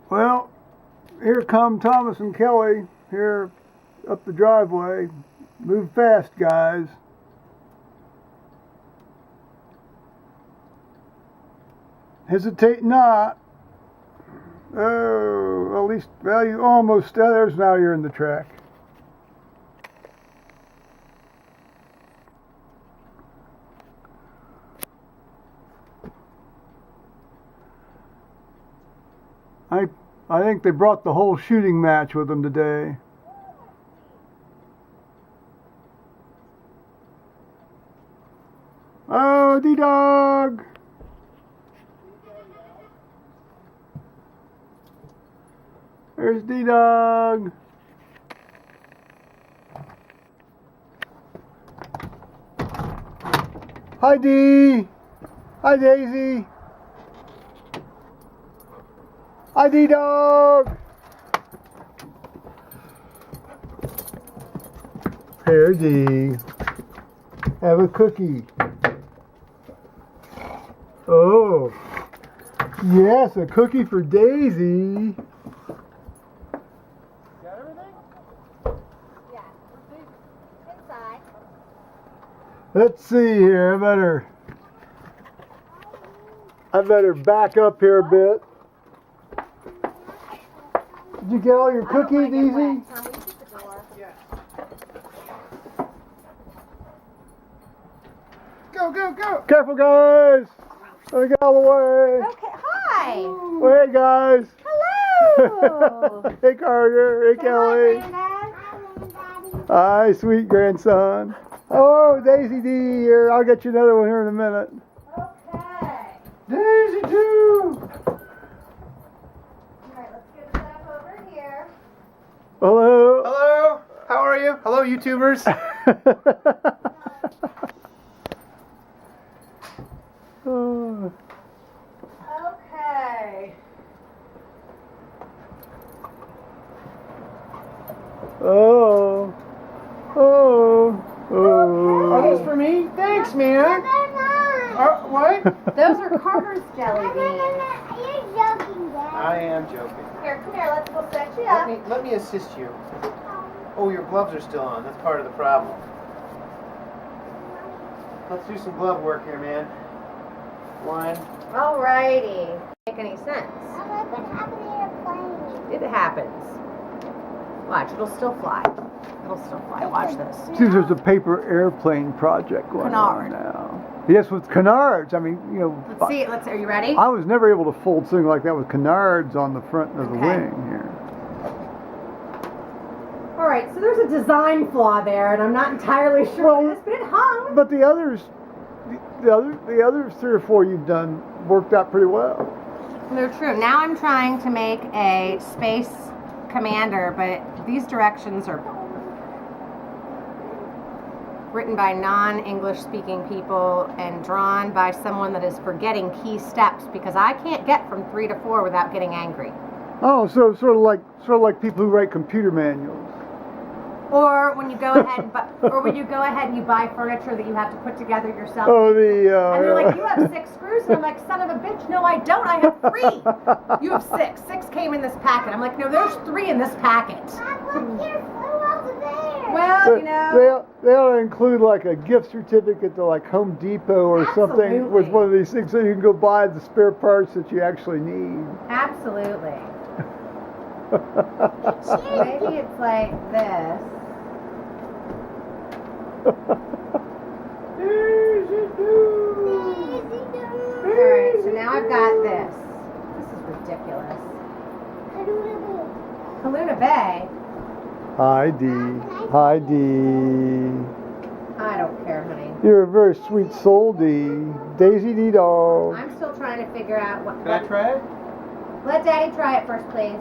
Well, here come Thomas and Kelly here up the driveway. Move fast, guys. Hesitate not. Oh, at least, well, you almost, there's now you're in the track. I think they brought the whole shooting match with them today. Oh, D-Dog! There's D-Dog! Hi, D! Hi, Daisy! Hi, D-Dog! Here, D. Have a cookie. Oh. Yes, a cookie for Daisy. Got everything? Yeah. Inside. Let's see here. I better back up here a bit. Did you get all your cookies, Daisy? Yeah. Go, go, go! Careful, guys! Let me get out of the way. Okay, hi! Hey, guys! Hello! Hey, Carter. Hey, Kelly. Hi, sweet grandson. Oh, Daisy D here. I'll get you another one here in a minute. Okay. Daisy too. Alright, let's get it back over here. Hello. Hello! How are you? Hello, YouTubers! Oh. Okay. Oh. Oh. Oh. Are those for me? Thanks, man! What? Those are Carter's jelly beans. You're joking, Dad. I am joking. Here, come here, let's go set you up. Let me assist you. Oh, your gloves are still on. That's part of the problem. Let's do some glove work here, man. One. Alrighty. Make any sense? I'm going to have an airplane. It happens. Watch, it'll still fly. It'll still fly. Watch this. See, there's a paper airplane project going on Canard. now. Yes, with canards. I mean, you know. Let's see. Are you ready? I was never able to fold something like that with canards on the front of the Okay. wing here. All right. So there's a design flaw there, and I'm not entirely sure what it is, but it hung. But the others, the other 3 or 4 you've done worked out pretty well. They're true. Now I'm trying to make a space commander, but these directions are written by non-English speaking people and drawn by someone that is forgetting key steps because I can't get from 3 to 4 without getting angry. Oh, so sort of like people who write computer manuals. Or when you go ahead and you buy furniture that you have to put together yourself. Oh, And they're like, you have 6 screws, and I'm like, son of a bitch, no, I don't. I have 3. You have 6. 6 came in this packet. I'm like, no, there's 3 in this packet. Look, here, flew over there. Well, you know. They ought to include like a gift certificate to like Home Depot or something with Absolutely. one of these things, so you can go buy the spare parts that you actually need. Absolutely. Maybe it's like this. Alright, so now I've got this. This is ridiculous. Kaluna Bay? Hi, Dee. Hi, Dee. I don't care, honey. You're a very sweet soul, Dee. Daisy Dee Dog. I'm still trying to figure out what. Can I try it? Let Daddy try it first, please.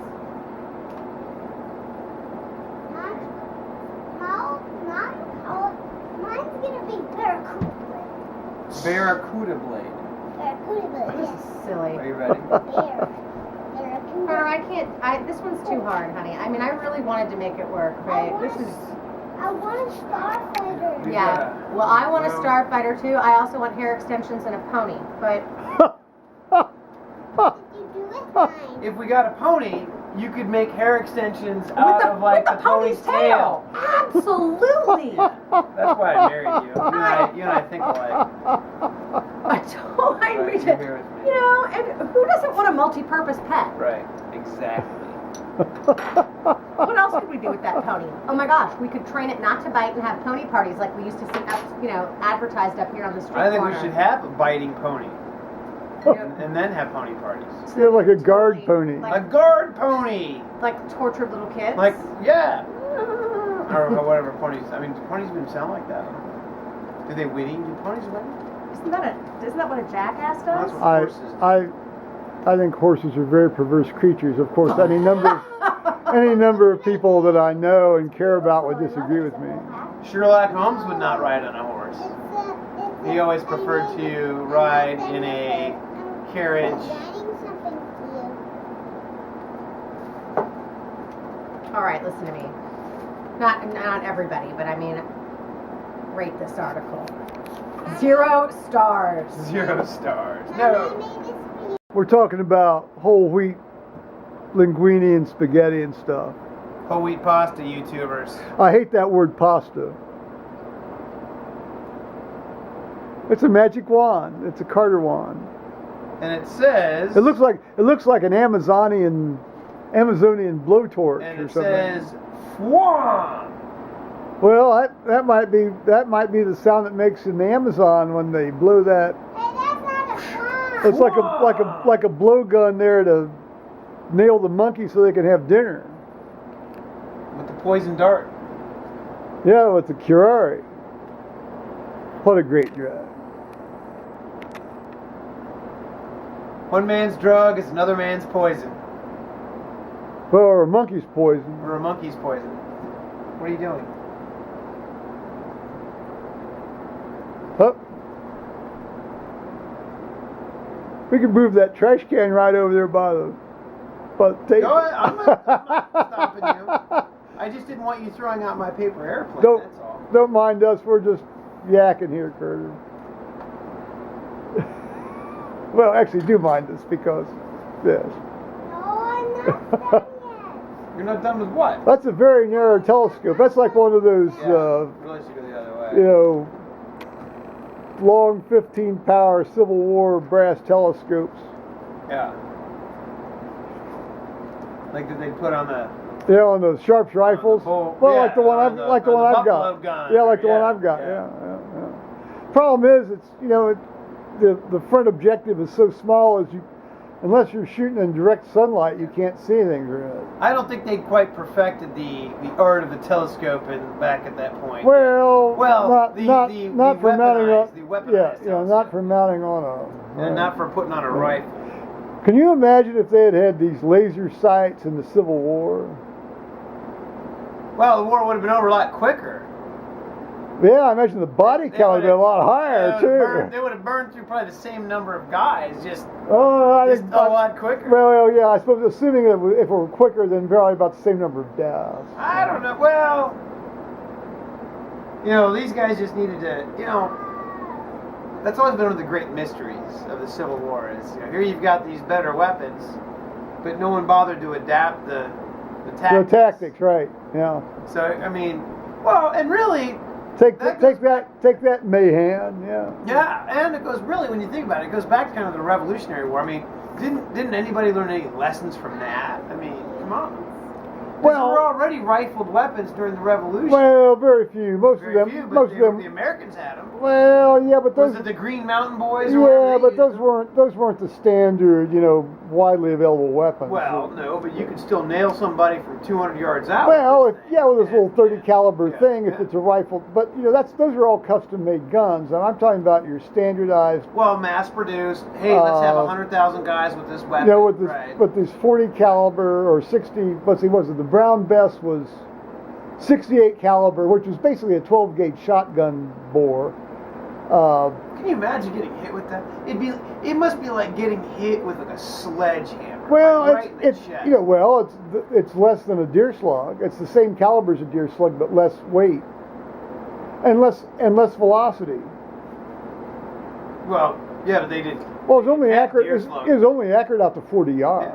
Mine's gonna be Barracuda. Barracuda blade. Barracuda, This yes. is silly. Are you ready? Barracuda. I can't. This one's too hard, honey. I mean, I really wanted to make it work, but this is. I want a starfighter. Yeah. Well, I want a starfighter too. I also want hair extensions and a pony, but Did you do it? if we got a pony, you could make hair extensions out of like with the pony's tail. Absolutely. That's why I married you. You and I think alike. I don't Right, agree you to, agree with me. you know, and who doesn't want a multi-purpose pet? Right, exactly. What else could we do with that pony? Oh my gosh, we could train it not to bite and have pony parties like we used to see, advertised up here on the street I think corner. we should have a biting pony Yep. and then have pony parties. Yeah, like a guard pony. Like- A guard pony! Like tortured little kids. Like, yeah. Or whatever ponies. I mean, do ponies even sound like that? Do they whinny? Do ponies whinny? Isn't that what a jackass Well, does? that's what horses do. I think horses are very perverse creatures. Of course, any number of people that I know and care about would disagree with me. Sherlock Holmes would not ride on a horse. He always preferred to ride in a carriage. I'm getting something for you. All right, listen to me. Not everybody, but I mean, rate this article. 0 stars. 0 stars. Mommy, I No. made this for you. We're talking about whole wheat linguine and spaghetti and stuff. Whole wheat pasta YouTubers. I hate that word pasta. It's a magic wand. It's a Carter wand. And it says. It looks like an Amazonian blowtorch And or it something. says Fwan. Well, that might be the sound it makes in the Amazon when they blow that. Hey, that's not a song. It's like a blowgun there to nail the monkey so they can have dinner. With the poison dart. Yeah, with the curare. What a great drug. One man's drug is another man's poison. Well, or a monkey's poison. Or a monkey's poison. What are you doing? Huh? We can move that trash can right over there by the table. Go ahead. I'm not stopping you. I just didn't want you throwing out my paper airplane, that's all. Don't mind us. We're just yakking here, Carter. Well, actually, do mind us because, yes. No, I'm not done yet. You're not done with what? That's a very narrow telescope. That's like one of those, Really should go the other way. you know, long 15-power Civil War brass telescopes. Yeah. Like that they put on the. Yeah, on those Sharps rifles. bull- Well, yeah, like the one on I've the- like the on one the I've got. buffalo gun. Yeah, like the one Yeah, I've got. yeah. Yeah. Problem is, it's the front objective is so small as unless you're shooting in direct sunlight, you can't see anything through it. I don't think they quite perfected the art of the telescope back at that point. Well, Well, not for mounting on. the weaponized Yeah, not telescope. for mounting on a. And not for putting on a rifle. Can you imagine if they had these laser sights in the Civil War? Well, the war would have been over a lot quicker. Yeah, I imagine the body count would have been a lot higher too. They would have burned through probably the same number of guys, just I think a lot quicker. Well, yeah, I suppose assuming that if it were quicker, then probably about the same number of deaths. I don't know. Well, these guys just needed to, that's always been one of the great mysteries of the Civil War is, here you've got these better weapons, but no one bothered to adapt the tactics. The tactics, right? Yeah. So, I mean, well, and really, Take That that Mahan. Yeah. yeah, and it goes really, when you think about it, it goes back to kind of the Revolutionary War. I mean, didn't anybody learn any lessons from that? I mean, come on. Well, there were already rifled weapons during the Revolution. Well, very few. Most Very of them. few, but Most of them. the Americans had them. Well, yeah, but those. Was it the Green Mountain Boys? Or Yeah, whatever but they those used? weren't the standard, widely available weapons. Well, no, but you could still nail somebody from 200 yards out. Well, with this thing. with this little 30 caliber Yeah, thing, if yeah. it's a rifle. But those are all custom made guns, and I'm talking about your standardized. Well, mass produced. Hey, let's have 100,000 guys with this weapon. With this, right. with these 40 caliber or 60. Let's see, was it the Brown Bess was 68 caliber, which was basically a 12 gauge shotgun bore. Can you imagine getting hit with that? It must be like getting hit with like a sledgehammer. Well, like right in the it's chest. it's less than a deer slug. It's the same caliber as a deer slug, but less weight and less velocity. Well, yeah, but they did. Well, it's only That accurate. deer It's slug. only accurate out to 40 yards.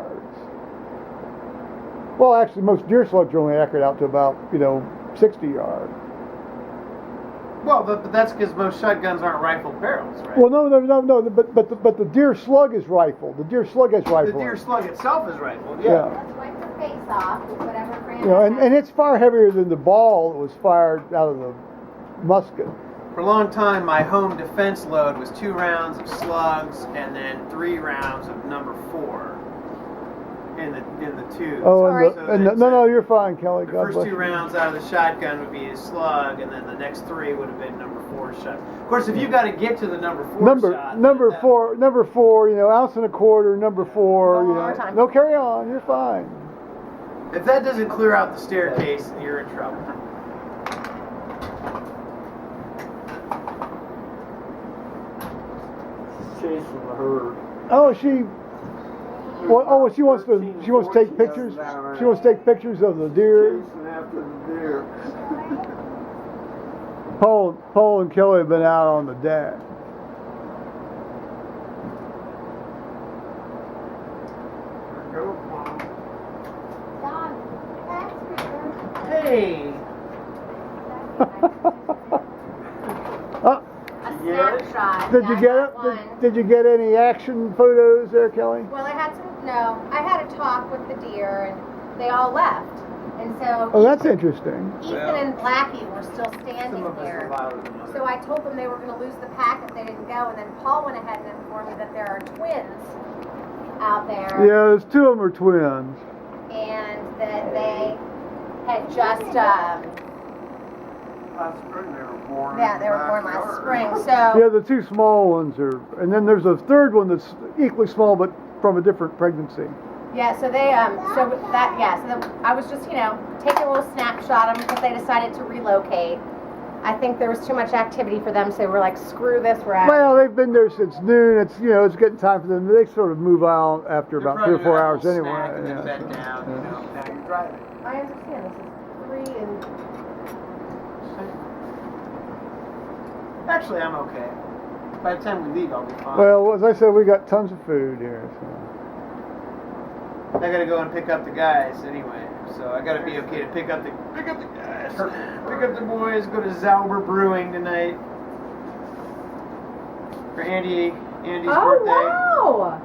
Well, actually, most deer slugs are only accurate out to about 60 yards. Well, but that's because most shotguns aren't rifled barrels, right? Well, no. But the deer slug is rifled. The deer slug has the rifle. deer slug itself is rifled. Yeah. Let's wipe the face off with whatever brand. And it's far heavier than the ball that was fired out of the musket. For a long time, my home defense load was 2 rounds of slugs and then 3 rounds of number 4 in the tube. Oh, Sorry. no, you're fine, Kelly. The God first bless 2 you. rounds out of the shotgun would be a slug, and then the next 3 would have been number 4 shot. Of course, if you got to get to the number 4 shot, Number that- four, ounce and a quarter, number 4. One more time. No, carry on. You're fine. If that doesn't clear out the staircase, you're in trouble. Chasing the herd. Oh, she wants to take pictures. She wants to take pictures of the deer. Chasing after the deer. Paul and Kelly have been out on the deck. Go, Mom. Dog, that's her. Hey, Oh, A Yes. snapshot. did Yeah, you I get got it? one. Did you get any action photos there, Kelly? Well, I had a talk with the deer, and they all left. And so Oh, that's interesting. Ethan Well, and Blackie were still some standing of us are here. louder than others. So I told them they were going to lose the pack if they didn't go, and then Paul went ahead and informed me that there are twins out there, Yeah, there's 2 of them are twins. and that they had just, Last spring they were born. yeah, in they the were born last backyard. spring. Yeah, So the 2 small ones are, and then there's a third one that's equally small but from a different pregnancy. yeah, so they, so I was just, taking a little snapshot of them because they decided to relocate. I think there was too much activity for them, so we're like, screw this, we're out. Well, they've been there since noon. It's getting time for them. They sort of move out after They're about 3 or probably 4 gonna hours have a anyway. snack and then yeah, bed so, down, yeah. Now you're driving. I understand, this is 3 and Actually, I'm okay. By the time we leave, I'll be fine. Well, as I said, we got tons of food here. So. I gotta go and pick up the guys anyway, so I gotta be okay to pick up the guys, pick up the boys. Go to Zauber Brewing tonight for Andy's oh, birthday. wow!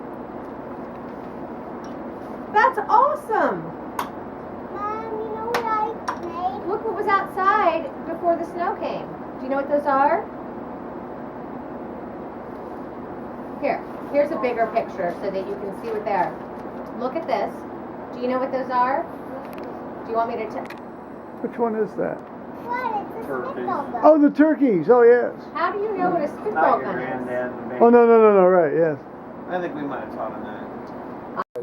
That's awesome! Mom, you know what I made? Look what was outside before the snow came. Do you know what those are? Here's a bigger picture so that you can see what they are. Look at this. Do you know what those are? Do you want me to tell? Which one is that? What? It's a Turkeys. spitball gun. Oh, the turkeys. Oh, yes. How do you know what a spitball Not your gun is? granddad and me. Oh, no. Right, yes. I think we might have taught him that.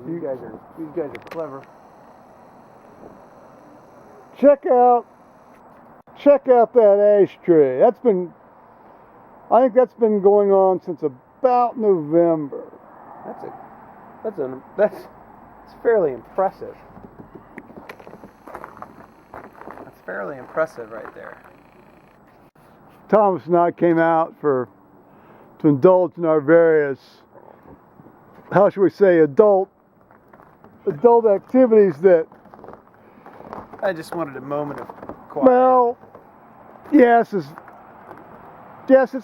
These guys are clever. Check out that ashtray. I think that's been going on since about November. That's fairly impressive. That's fairly impressive right there. Thomas and I came out to indulge in our various, how should we say, adult activities that, I just wanted a moment of quiet. well, yes, it's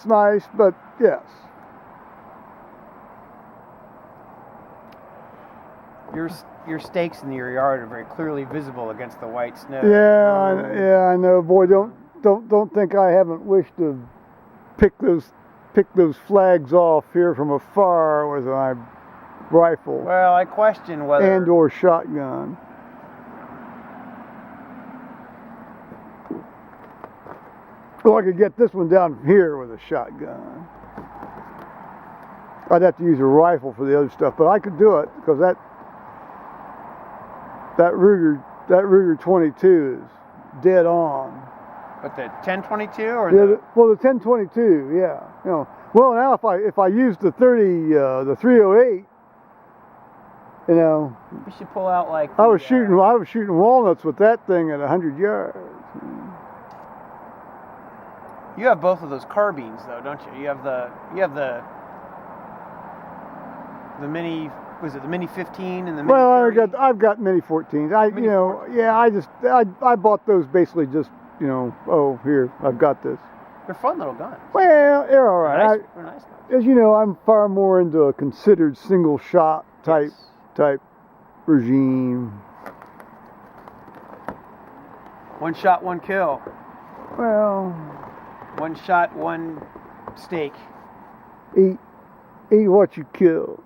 nice, but yes. Your stakes in your yard are very clearly visible against the white snow. Yeah, I know. Boy, don't think I haven't wished to pick those flags off here from afar with my rifle Well, I question whether and or shotgun. Well, I could get this one down here with a shotgun. I'd have to use a rifle for the other stuff, but I could do it because that Ruger 22 is dead on. But the 1022 or Yeah, the well, the 1022, yeah. Well, now if I use the 308, we should pull out like I was the, shooting walnuts with that thing at 100 yards. You have both of those carbines though, don't you? You have the The Mini, was it the Mini 15 and the Mini Well, 30? I've got Mini 14s. Mini I bought those basically just, oh, here, I've got this. They're fun little guns. Well, they're all They're right. nice, they're nice guns. As you know, I'm far more into a considered single shot type regime. One shot, one kill. Well, One shot, one steak. eat what you kill.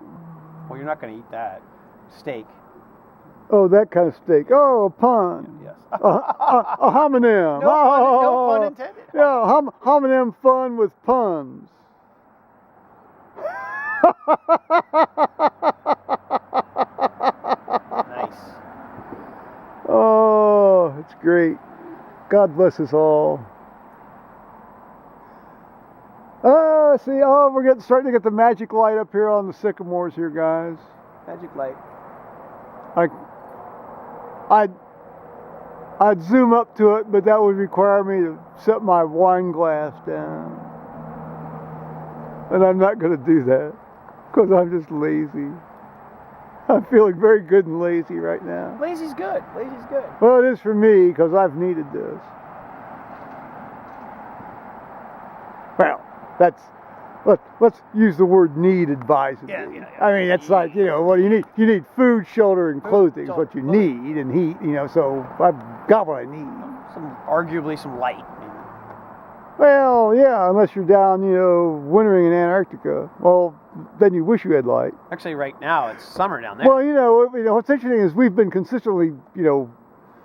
Well, you're not going to eat that. Steak. Oh, that kind of steak. Oh, a pun. Yes. A homonym. No pun intended. Yeah, homonym fun with puns. Nice. Oh, it's great. God bless us all. We're starting to get the magic light up here on the sycamores here, guys. Magic light. I'd zoom up to it, but that would require me to set my wine glass down. And I'm not going to do that because I'm just lazy. I'm feeling very good and lazy right now. Lazy's good. Lazy's good. Well, it is for me because I've needed this. Well, let's use the word need advisedly. Yeah. I mean, it's like, what do you need? You need food, shelter, and clothing is what you need, and heat, so I've got what I need. Arguably some light. Well, yeah, unless you're down, wintering in Antarctica. Well, then you wish you had light. Actually, right now it's summer down there. Well, what's interesting is we've been consistently,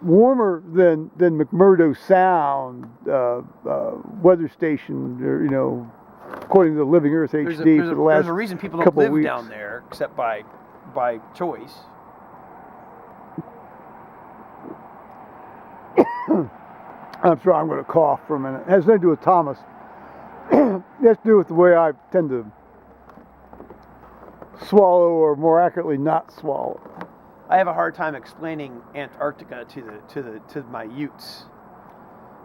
warmer than McMurdo Sound weather station, or, according to the Living Earth HD for the last there's a reason people don't couple live weeks. down there except by choice. I'm sorry, I'm going to cough for a minute. It has nothing to do with Thomas. It has to do with the way I tend to swallow, or more accurately, not swallow. I have a hard time explaining Antarctica to my Utes.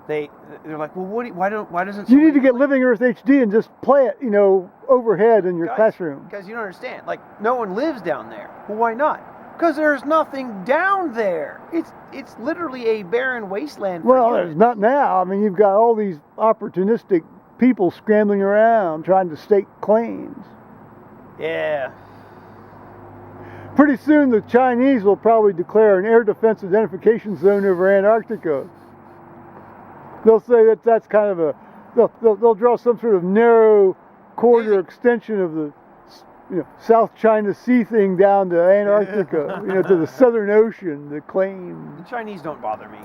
They're like, well, why doesn't You need to get Living Earth HD and just play it, overhead in your classroom. Guys, you don't understand. Like, no one lives down there. Well, why not? Because there's nothing down there. It's literally a barren wasteland. Well, there's not now. I mean, you've got all these opportunistic people scrambling around trying to stake claims. Yeah. Pretty soon, the Chinese will probably declare an air defense identification zone over Antarctica. They'll say that's kind of they'll draw some sort of narrow corridor extension of the South China Sea thing down to Antarctica, to the Southern Ocean, the claim. The Chinese don't bother me.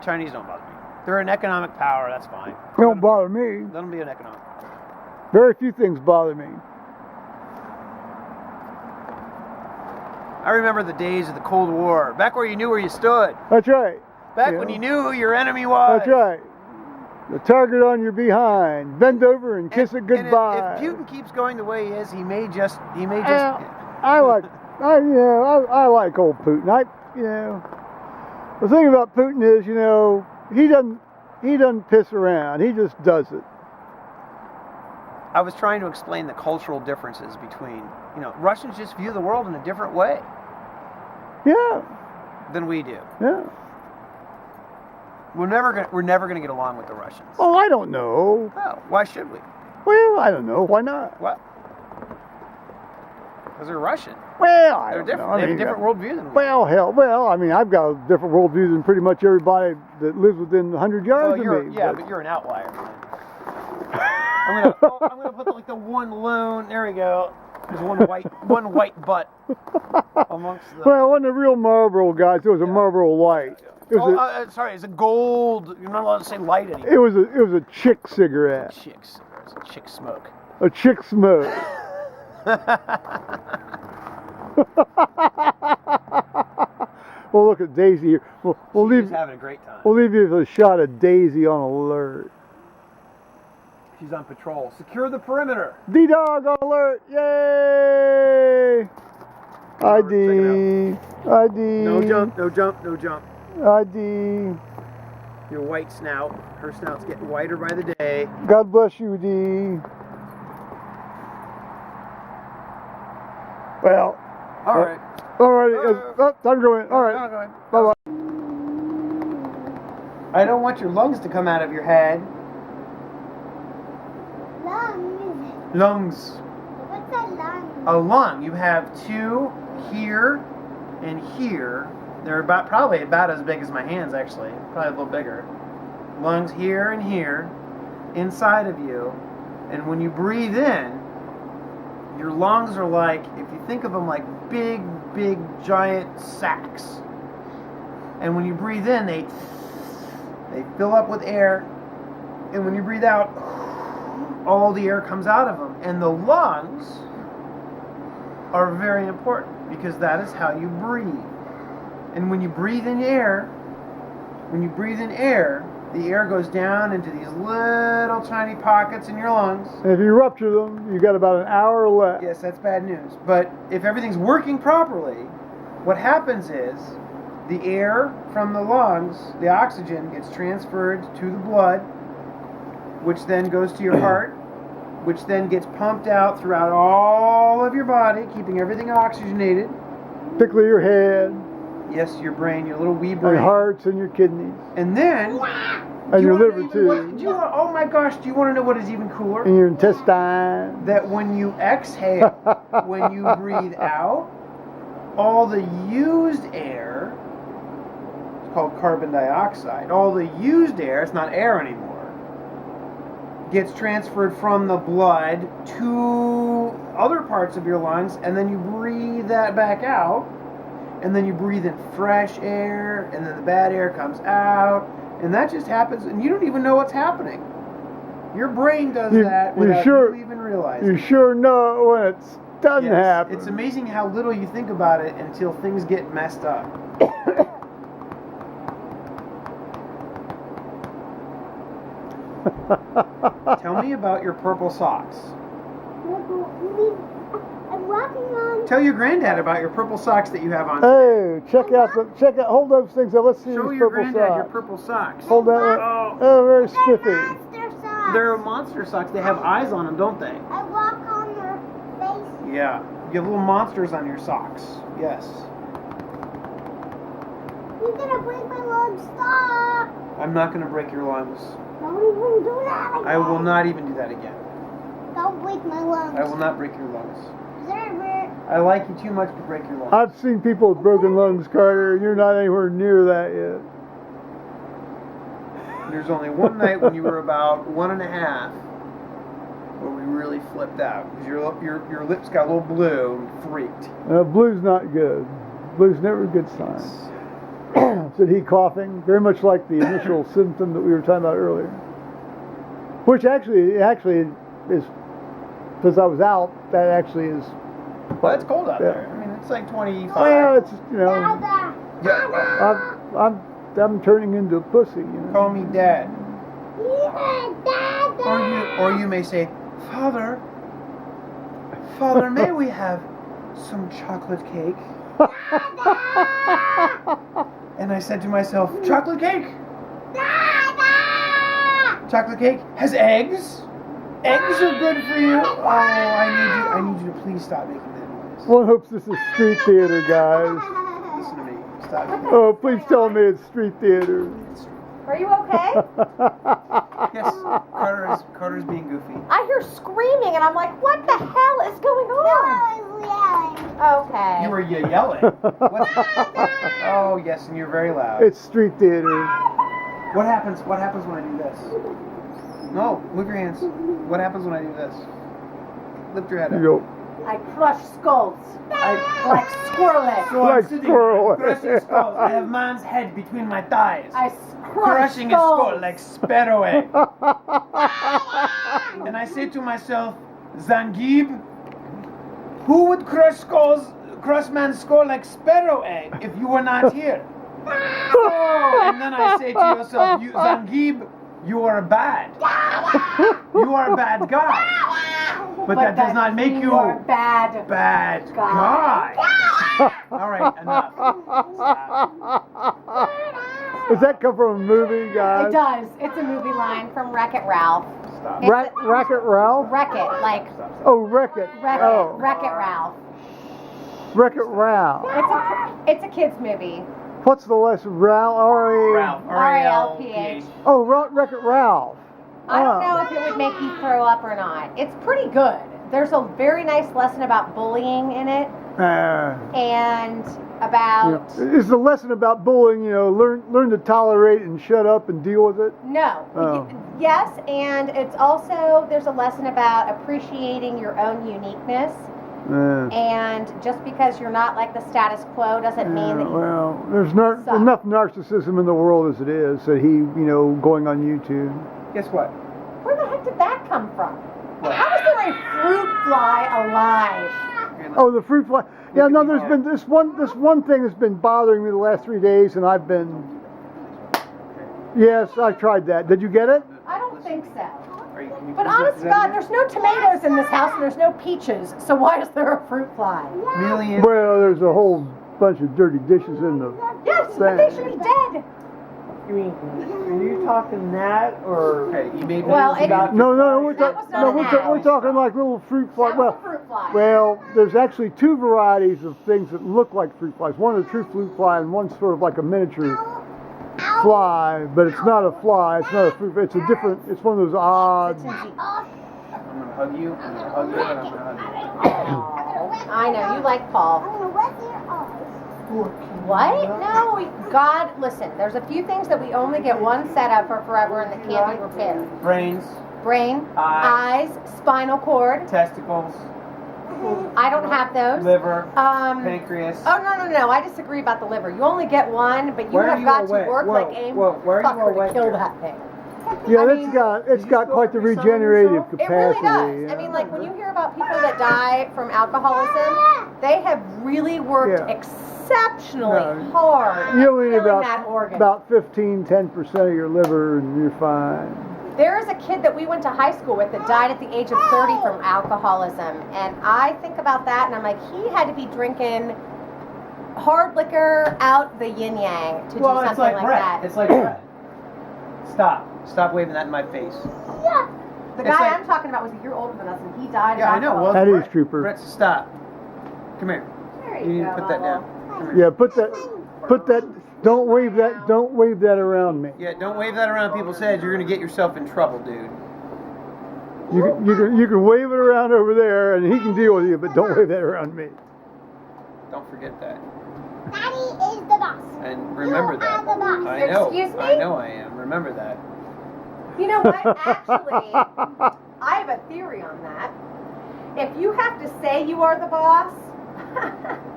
Chinese don't bother me. They're an economic power, that's fine. They don't bother me. Let them be an economic. Very few things bother me. I remember the days of the Cold War, back where you knew where you stood. That's right. Back when you knew who your enemy was. That's right. The target on your behind. Bend over and kiss it goodbye. And if Putin keeps going the way he is, he may just. I like old Putin. The thing about Putin is, he doesn't piss around. He just does it. I was trying to explain the cultural differences between, Russians just view the world in a different way. Yeah. Than we do. Yeah. We're never gonna get along with the Russians. Oh, I don't know. Well, why should we? Well, I don't know. Why not? What? Because they're Russian. Well, I They're don't different. know. They have a different worldview than we. Well, hell, I mean, I've got a different worldview than pretty much everybody that lives within 100 yards of me. But you're an outlier. I'm gonna put like the one lone. There we go. There's one white butt amongst the. Well, it wasn't a real Marlboro, guys. It was a Marlboro Light. Sorry, it's a gold. You're not allowed to say light anymore. It was a chick cigarette. Chicks. It's a chick smoke. A chick smoke. Well, look at Daisy here. She's having a great time. We'll leave you with a shot of Daisy on alert. She's on patrol. Secure the perimeter. D-Dog on alert. Yay! ID. ID. No jump. ID. Your white snout. Her snout's getting whiter by the day. God bless you, D. Well, All right. all right. Time to go in. All right. No, go ahead. Bye bye. I don't want your lungs to come out of your head. Lungs. Lungs. What's a lung? A lung. You have two here and here. They're probably about as big as my hands, actually. Probably a little bigger. Lungs here and here, inside of you. And when you breathe in, your lungs are like, if you think of them like big, big, giant sacs. And when you breathe in, they fill up with air. And when you breathe out, all the air comes out of them. And the lungs are very important because that is how you breathe. And when you breathe in air, the air goes down into these little tiny pockets in your lungs. And if you rupture them, you got about an hour left. Yes, that's bad news. But if everything's working properly, what happens is the air from the lungs, the oxygen, gets transferred to the blood, which then goes to your heart, which then gets pumped out throughout all of your body, keeping everything oxygenated. Particularly your head, Yes, your brain, your little wee and brain. hearts, and your kidneys, And then... and your wanna liver even too, oh my gosh, do you want to know what is even cooler? and your intestines. That when you exhale, when you breathe out, all the used air, it's called carbon dioxide, all the used air, it's not air anymore, gets transferred from the blood to other parts of your lungs, and then you breathe that back out, and then you breathe in fresh air, and then the bad air comes out, and that just happens, and you don't even know what's happening. Your brain does that without you even realizing. You sure know when it's done Yes, happen. it's amazing how little you think about it until things get messed up. Tell me about your purple socks. I'm walking on. Tell your granddad about your purple socks that you have on. Hey, check out, hold those things up. Let's see Show these your purple granddad your socks. purple socks. Hold that. Oh, Oh, very spiffy. Monster socks. they're monster socks. They have eyes on them, don't they? I walk on their face. Yeah. You have little monsters on your socks. Yes. You're gonna break my lungs. Stop. I'm not going to break your lungs. Don't even do that again. I will not even do that again. Don't break my lungs. I will not break your lungs. Zerber. I like you too much to break your lungs. I've seen people with broken lungs, Carter, and you're not anywhere near that yet. There's only one night when you were about 1.5 where we really flipped out. Because your lips got a little blue and freaked. Blue's not good. Blue's never a good sign. Said he coughing, very much like the initial symptom that we were talking about earlier. Which actually is, because I was out, that actually is. Well, it's cold out Yeah. there. I mean, it's like 25. Well, it's, Dada. Yeah. I'm turning into a pussy, you know. Call me Dad. Yeah, Dada. Or you may say, Father, may we have some chocolate cake? And I said to myself, chocolate cake? Dada. Chocolate cake has eggs? Eggs are good for you. Oh, I need you to please stop making that noise. One hopes this is street theater, guys. Listen to me. Stop making Oh, please tell me it's street theater. Are you okay? Yes, Carter's being goofy. I hear screaming and I'm like, what the hell is going on? I was yelling. Okay. You were yelling. Oh, yes, and you're very loud. It's street theater. What happens when I do this? No, move your hands. What happens when I do this? Lift your head You up. go. I crush skulls like squirrel So Like I'm sitting squirrel. crushing skulls. I have man's head between my thighs. I crush Crushing a skulls. skull like sparrow egg. And I say to myself, Zangieb, who would crush man's skull like sparrow egg if you were not here? Oh, and then I say to yourself, Zangieb, you are bad. You are a bad guy. But that does not make you are bad. bad guy. All right, enough. Stop. Does that come from a movie, guys? It does. It's a movie line from Wreck-It Ralph. Stop. It's Racket Ralph? Wreck-It, like Oh, Wreck-It. Wreck-It, Oh. Wreck-It Ralph. Wreck-It Ralph. It's a kids movie. What's the lesson? Ralph? Ralph. R-A-L-P-H. Oh, Wreck-It Ralph. I don't know if it would make you throw up or not. It's pretty good. There's a very nice lesson about bullying in it, and about is the lesson about bullying? Learn to tolerate and shut up and deal with it. no. Oh. Yes, and it's also there's a lesson about appreciating your own uniqueness. And just because you're not like the status quo doesn't mean that you well, there's suck. enough narcissism in the world as it is that he, going on YouTube. Guess what? Where the heck did that come from? How is there a fruit fly alive? Oh, the fruit fly. Yeah, no, at there's me. been this one thing that's been bothering me the last 3 days, and I've been. Yes, I tried that. Did you get it? I don't think so. Can you But put honest to that God, in there? there's no tomatoes in this house and there's no peaches. So why is there a fruit fly? Million. Well, there's a whole bunch of dirty dishes in the. Yes, but they should be dead. You mean, are you talking that or? Okay, you made Well, millions it- about No, we're That was not an ad. we're talking like little fruit flies. That was a fruit fly. Well, there's actually 2 varieties of things that look like fruit flies. One is a true fruit fly, and one's sort of like a miniature fly, but it's not a fly. It's not a fruit. It's a different. It's one of those odd. I'm gonna hug you. I'm gonna hug you. And I'm gonna hug you. I know, you like Paul. What? No, God, listen, there's a few things that we only get one set of for forever and that can't be repaired. Brains, Brain, Eyes. spinal cord. testicles, I don't have those. liver, Um, pancreas. Oh, no, I disagree about the liver. You only get one, but you Where are have you got away? to work Whoa, like a whoa, where are you fucker away to kill here? that thing. Yeah, I it's mean, got quite the regenerative It really capacity. does. I mean, like when you hear about people that die from alcoholism, they have really worked Yeah. exceptionally No. hard You only need killing that organ. about 10% of your liver, and you're fine. There is a kid that we went to high school with that died at the age of 30 from alcoholism, and I think about that, and I'm like, he had to be drinking hard liquor out the yin yang to Well, do it's something like like bread. that. It's like bread. Stop waving that in my face. The it's guy like- I'm talking about was a year older than us, and he died Yeah, of I know. alcoholism. Well, That is Brett- trooper. Brett, stop. Come here. There You need go, to put that Bubba. down. Come here. Yeah, put that. Don't wave that around me. Yeah, don't wave that around people's heads. You're gonna get yourself in trouble, dude. You can wave it around over there, and he can deal with you, but don't wave that around me. Don't forget that. Daddy is the boss. And remember You that. are the boss. I know. Excuse me? I know I am. Remember that. You know what? Actually, I have a theory on that. If you have to say you are the boss,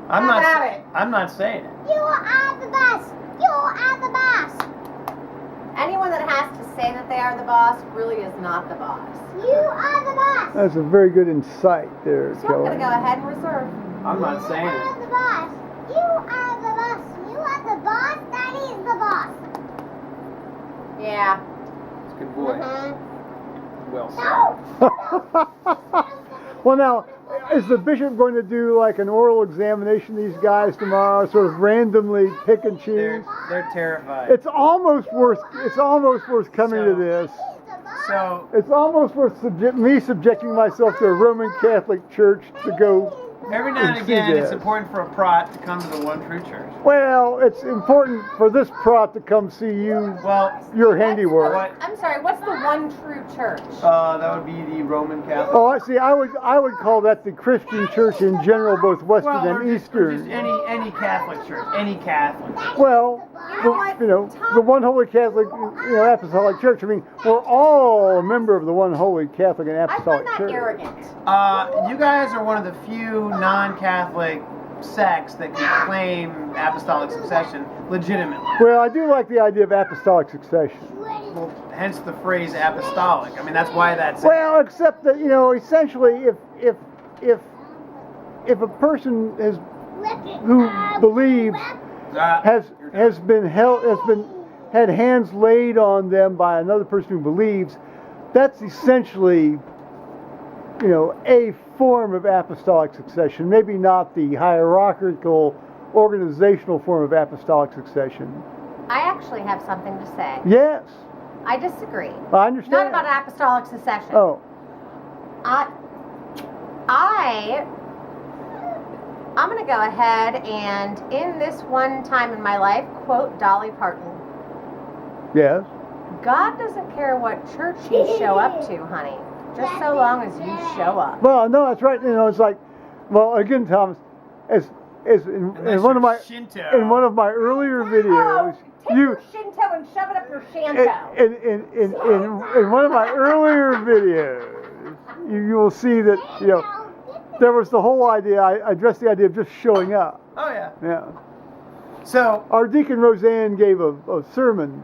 I'm have not. at it. I'm not saying it. You are the boss. You are the boss. Anyone that has to say that they are the boss really is not the boss. You are the boss. That's a very good insight there, So I'm Kelly. going to go ahead and reserve. I'm not saying You it. are the boss. You are the boss. You are the boss. Daddy is the boss. Yeah. It's a good boy. Mhm. Well said. Well, now, is the bishop going to do like an oral examination of these guys tomorrow, sort of randomly pick and choose? They're terrified. It's almost worth coming to So- this. He's the boss. So It's almost worth me subjecting myself to a Roman Catholic church to go. every now and See again, it's this. important for a prot to come to the One True Church. Well, it's important for this prot to come see you, Well, your handiwork. what? I'm sorry, what's the one true church? That would be the Roman Catholic. Oh, I see. I would call that the Christian church in general, both Western Well, and or just Eastern. any Catholic church, any Catholic. Well, You know what, Tom? the one holy Catholic, apostolic church. I mean, we're all a member of the one holy Catholic and I apostolic find that church. arrogant. You guys are one of the few non-Catholic sects that can claim apostolic succession legitimately. Well, I do like the idea of apostolic succession. Well, hence the phrase apostolic. I mean, that's why that's. Well, except that essentially, if a person who believes had hands laid on them by another person who believes, that's essentially a form of apostolic succession. Maybe not the hierarchical organizational form of apostolic succession. I actually have something to say. Yes, I disagree. I understand. Not about apostolic succession. Oh, I I'm going to go ahead and, in this one time in my life, quote Dolly Parton. Yes. God doesn't care what church you show up to, honey. Just so long as you show up. Well, no, that's right. You know, it's like, well, again, Thomas, as in Unless one of you're my Shinto. in one of my earlier videos, Take you your Shinto and shove it up your Shanto. in one of my earlier videos, you will see that, you know, there was the whole idea. I addressed the idea of just showing up. Oh yeah. Yeah. So Our deacon Roseanne gave a sermon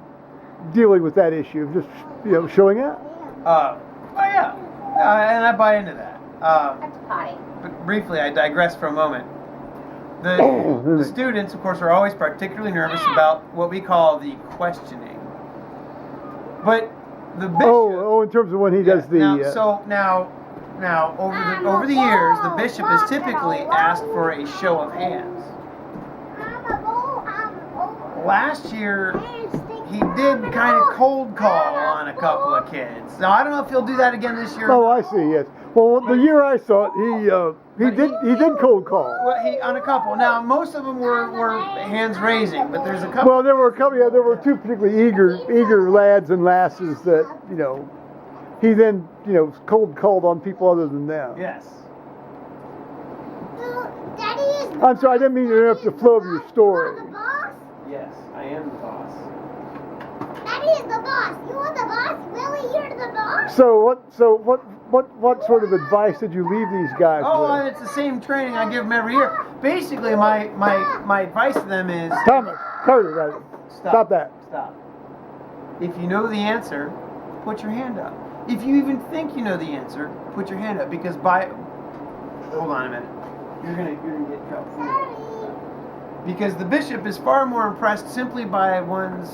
dealing with that issue of just, you know, showing up. oh yeah, and I buy into that. That's potty. But briefly, I digress for a moment. The students, of course, are always particularly nervous about what we call the questioning. But the bishop. Oh, in terms of when he does the. Now, over the years, the bishop is typically asked for a show of hands. Last year, he did kind of cold call on a couple of kids. Now, I don't know if he'll do that again this year. Oh, I see. Yes. Well, the year I saw it, he did cold call. Well, he on a couple. Now, most of them were hands raising, but there's a couple. Well, there were a couple. Yeah, there were two particularly eager lads and lasses that, you know, he then, you know, cold called on people other than them. Yes. Daddy is the I'm sorry, I didn't mean to interrupt the flow of your story. the boss? Yes, I am the boss. Daddy is the boss. You are the boss? Really? You're the boss? So what sort of advice did you leave these guys Oh, with? it's the same training I give them every year. Basically, my advice to them is Thomas, Carter, rather. Stop that. Stop. If you know the answer, put your hand up. If you even think you know the answer, put your hand up. Because hold on a minute. You're gonna get in trouble. Sorry. Because the bishop is far more impressed simply by one's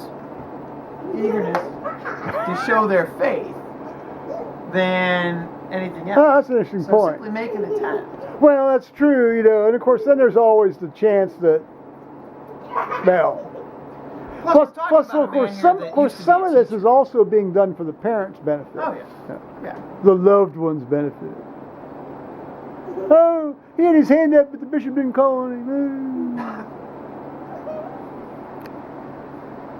eagerness to show their faith than anything else. Oh, that's an interesting So point. simply make an attempt. Well, that's true, you know, and of course then there's always the chance that, well, Plus, plus we're talking of about a man course here some that of course used to be some a of this teacher. is also being done for the parents' benefit. Oh yeah. Yeah. The loved one's benefit. Oh, he had his hand up, but the bishop didn't call on him.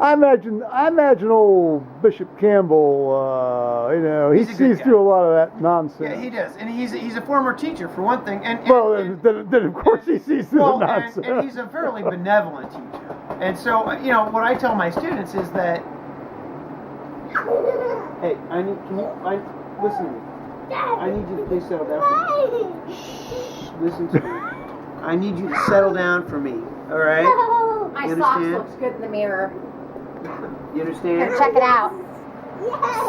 I imagine old Bishop Campbell. You know, he He's a good sees guy. through a lot of that nonsense. Yeah, he does, and he's a former teacher for one thing, and Well, then of course he sees through well, the nonsense. and he's a fairly benevolent teacher, and so you know what I tell my students is that, hey, listen to me. I need you to please settle down for me. Shh, listen to me. I need you to settle down for me. All right? My You socks understand? looks good in the mirror. You Here, understand? check it out.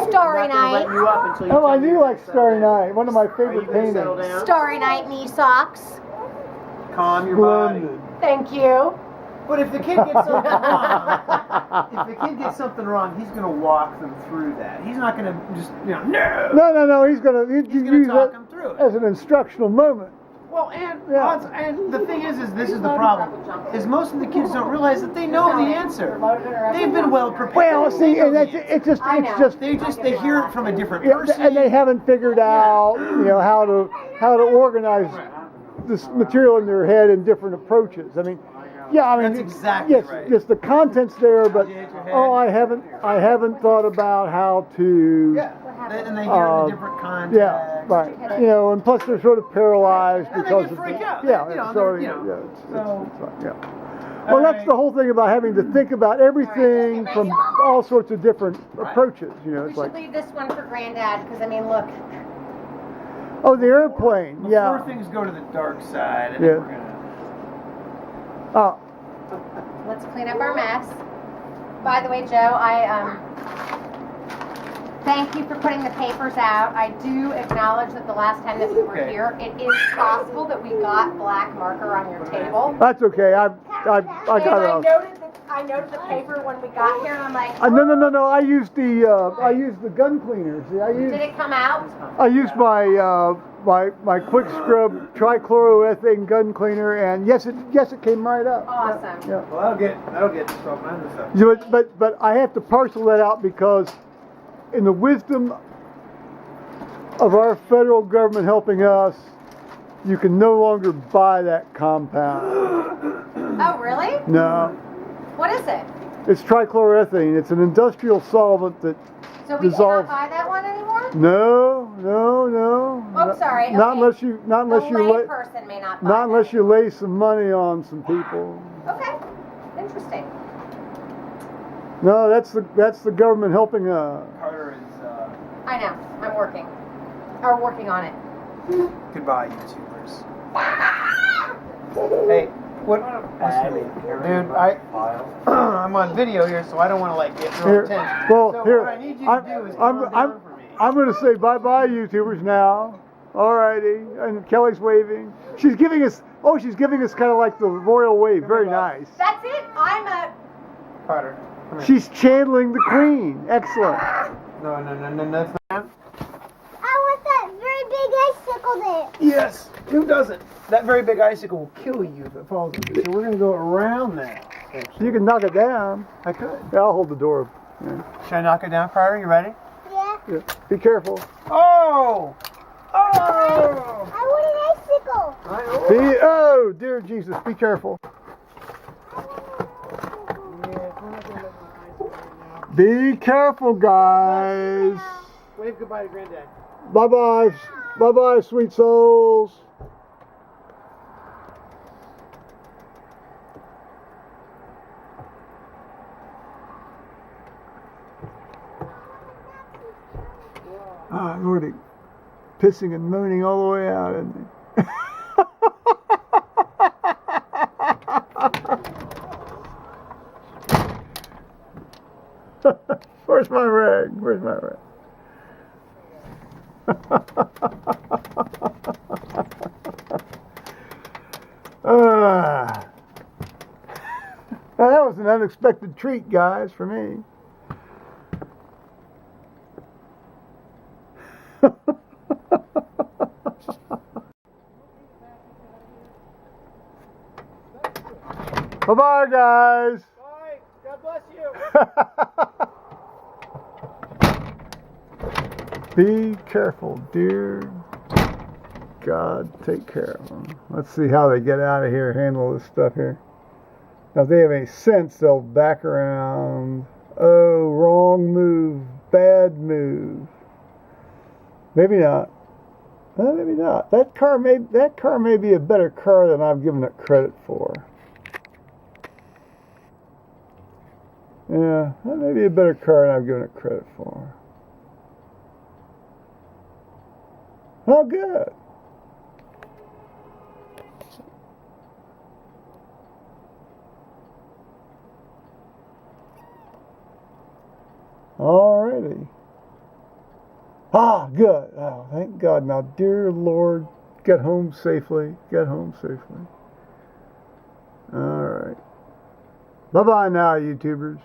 Starry I'm not gonna let Night. you up until you Oh, I tell me do to like settle Starry down. Night. One of my Are you favorite gonna settle paintings. down? Starry Night me socks. Calm your body. Splendid. Thank you. But if the kid gets something wrong, he's gonna walk them through that. He's not gonna just no. No. He's gonna He's gonna use talk that them through it. as an instructional moment. Well, and Yeah. and the thing is this is the problem. Is most of the kids don't realize that they know the answer. They've been well prepared. Well, They see, know and the that's answer. it's just I it's know. just They hear it from a different yeah, person. and they haven't figured out, you know, how to organize this material in their head in different approaches. I mean, yeah, I mean, That's exactly yes, right. yes, the content's there, but You hit your head. oh, I haven't thought about how to. Yeah, and they hear it in a different context. Yeah, right. You know, and plus they're sort of paralyzed And they because get of freaked the, out. yeah, You know, so, they're, you know, yeah, so- it's like, yeah. Well, that's the whole thing about having to think about everything from all sorts of different approaches. You know, We it's should like, leave this one for Granddad because I mean, look. oh, the airplane, Before yeah. things go to the dark side, I think Yeah. we're gonna. Let's clean up our mess. By the way, Joe, I thank you for putting the papers out. I do acknowledge that the last time that we were Okay. here, it is possible that we got black marker on your table. That's okay. I got And it. I noted the paper when we got here, and I'm like, No. I used the gun cleaner. See, did it come out? I used my quick scrub trichloroethane gun cleaner, and yes, it came right up. Awesome. Yeah. Well, that'll get stuff on this stuff. Yeah, but I have to parcel that out because in the wisdom of our federal government helping us, you can no longer buy that compound. Oh, really? No, What is it? it's trichloroethane. It's an industrial solvent that So we dissolves. cannot buy that one anymore? No. Oh, sorry. Not Okay. unless you, not The unless you, lay person may not buy not unless that. you lay some money on some people. Okay. Interesting. No, that's the government helping. Carter is. I know. I'm working. Or working on it. Goodbye, YouTubers. Hey, what? Dude, I'm on video here, so I don't want to like get real Here, intense. well, so here, what I need you to do is calm down for me. I'm going to say bye-bye, YouTubers now. Alrighty, and Kelly's waving. She's giving us. Oh, she's giving us kind of like the royal wave. Very nice. That's it. I'm a. Carter, come here. She's channeling the queen. Excellent. No, that's not. I want that very big icicle there. Yes, who doesn't? That very big icicle will kill you if it falls on you. So we're gonna go around that. You can knock it down. I could. Yeah, I'll hold the door. Yeah. Should I knock it down, Carter? You ready? Yeah. Yeah. Be careful. Oh! Oh! I want an icicle. I know. Oh, dear Jesus, be careful. Be careful, guys. Wave goodbye to Granddad. Bye-bye. Bye-bye, sweet souls. Ah, Lordy. Pissing and moaning all the way out, isn't he? Where's my rag? Where's my rag? Now that was an unexpected treat, guys, for me. Bye-bye, guys. Bye. God bless you. Be careful, dear. God, take care of them. Let's see how they get out of here, handle this stuff here. Now, if they have any sense, they'll back around. Oh, wrong move. Bad move. Maybe not. Maybe not. That car may be a better car than I've given it credit for. Yeah, that may be a better car than I've given it credit for. Oh, good. Alrighty. Ah, good. Oh, thank God. Now, dear Lord, get home safely. Get home safely. All right. Bye-bye now, YouTubers.